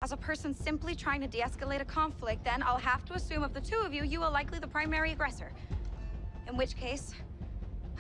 As a person simply trying to de-escalate a conflict, then I'll have to assume of the two of you, you are likely the primary aggressor. In which case,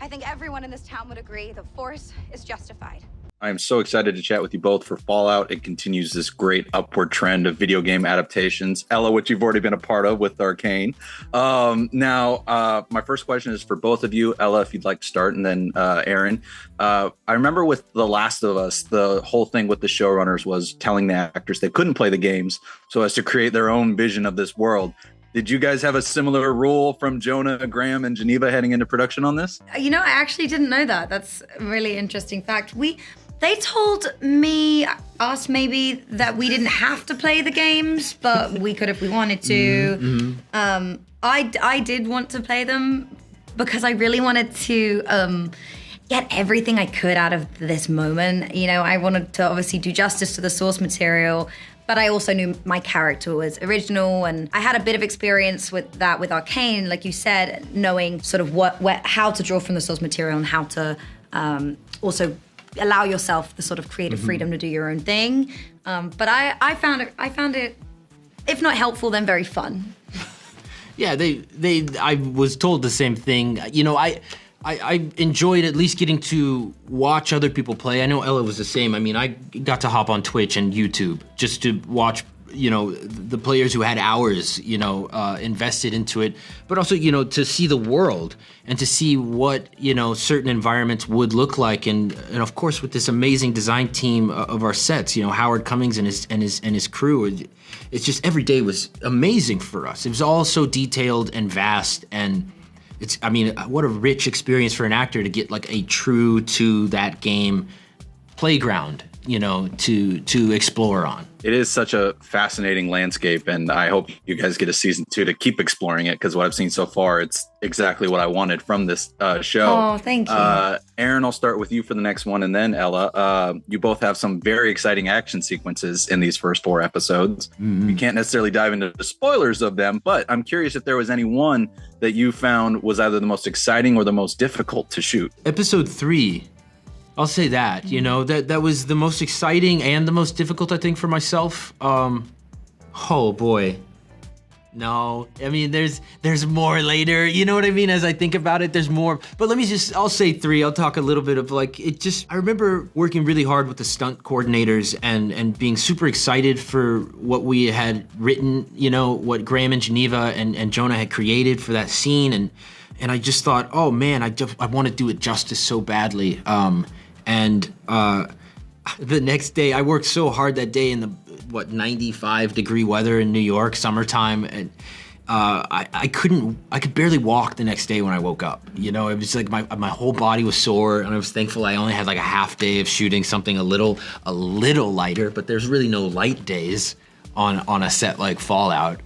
I think everyone in this town would agree the force is justified. I am so excited to chat with you both for Fallout. It continues this great upward trend of video game adaptations. Ella, which you've already been a part of with Arcane. My first question is for both of you. Ella, if you'd like to start, and then Aaron. I remember with The Last of Us, the whole thing with the showrunners was telling the actors they couldn't play the games so as to create their own vision of this world. Did you guys have a similar rule from Jonah, Graham, and Geneva heading into production on this? You know, I actually didn't know that. That's a really interesting fact. They told us maybe that we didn't have to play the games, but we could if we wanted to. Mm-hmm. I did want to play them because I really wanted to get everything I could out of this moment. You know, I wanted to obviously do justice to the source material, but I also knew my character was original, and I had a bit of experience with that with Arcane, like you said, knowing sort of how to draw from the source material and how to also allow yourself the sort of creative freedom to do your own thing. But I found it, if not helpful, then very fun. Yeah, I was told the same thing. You know, I enjoyed at least getting to watch other people play. I know Ella was the same. I mean, I got to hop on Twitch and YouTube just to watch, you know, the players who had hours, you know, invested into it, but also, you know, to see the world and to see what, you know, certain environments would look like. And of course, with this amazing design team of our sets, you know, Howard Cummings and his crew, it's just every day was amazing for us. It was all so detailed and vast, and I mean, what a rich experience for an actor to get like a true to that game playground, you know, to explore on. It is such a fascinating landscape, and I hope you guys get a season 2 to keep exploring it, because what I've seen so far, it's exactly what I wanted from this show. Oh, thank you. Aaron, I'll start with you for the next one, and then Ella. You both have some very exciting action sequences in these first 4 episodes. Mm-hmm. You can't necessarily dive into the spoilers of them, but I'm curious if there was any one that you found was either the most exciting or the most difficult to shoot. Episode 3. I'll say that, you know, that was the most exciting and the most difficult, I think, for myself. Oh boy. No, I mean, there's more later, you know what I mean? As I think about it, there's more, but I'll say 3. I'll talk a little bit of I remember working really hard with the stunt coordinators and being super excited for what we had written, you know, what Graham and Geneva and Jonah had created for that scene. And I just thought, oh man, I want to do it justice so badly. The next day, I worked so hard that day in the 95-degree weather in New York, summertime, and I could barely walk the next day when I woke up. You know, it was like my whole body was sore, and I was thankful I only had like a half day of shooting something a little lighter. But there's really no light days on a set like Fallout.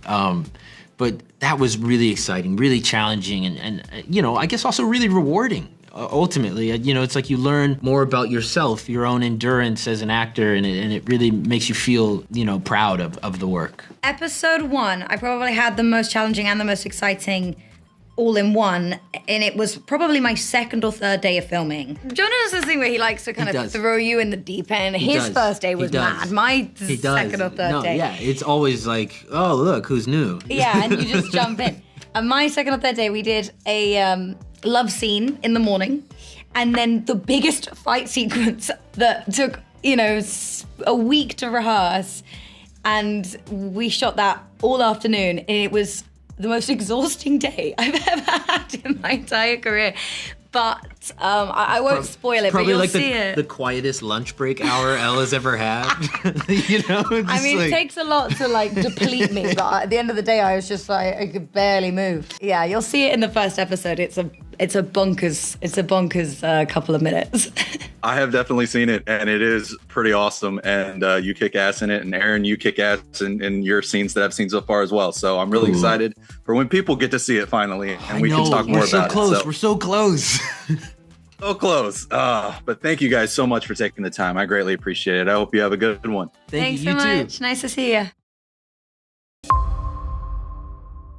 But that was really exciting, really challenging, and you know, I guess also really rewarding. Ultimately, you know, it's like you learn more about yourself, your own endurance as an actor, and it really makes you feel, you know, proud of the work. Episode 1, I probably had the most challenging and the most exciting all in one, and it was probably my second or third day of filming. Jonah does this thing where he likes to kind of throw you in the deep end. His first day was mad. My second or third day. Yeah, it's always like, oh, look, who's new? Yeah, and you just jump in. And my second or third day, we did a love scene in the morning, and then the biggest fight sequence that took, you know, a week to rehearse, and we shot that all afternoon, and it was the most exhausting day I've ever had in my entire career. But I won't spoil it, but you'll see it. The quietest lunch break hour Ella's ever had. You know, I mean, it takes a lot to like deplete me, but at the end of the day, I was just like, I could barely move. Yeah, you'll see it in the first episode. It's a bonkers couple of minutes. I have definitely seen it, and it is pretty awesome. And you kick ass in it, and Aaron, you kick ass in your scenes that I've seen so far as well. So I'm really excited for when people get to see it finally, and we can talk more about it. We're so close. So close. But thank you guys so much for taking the time. I greatly appreciate it. I hope you have a good one. Thanks so much. Nice to see you.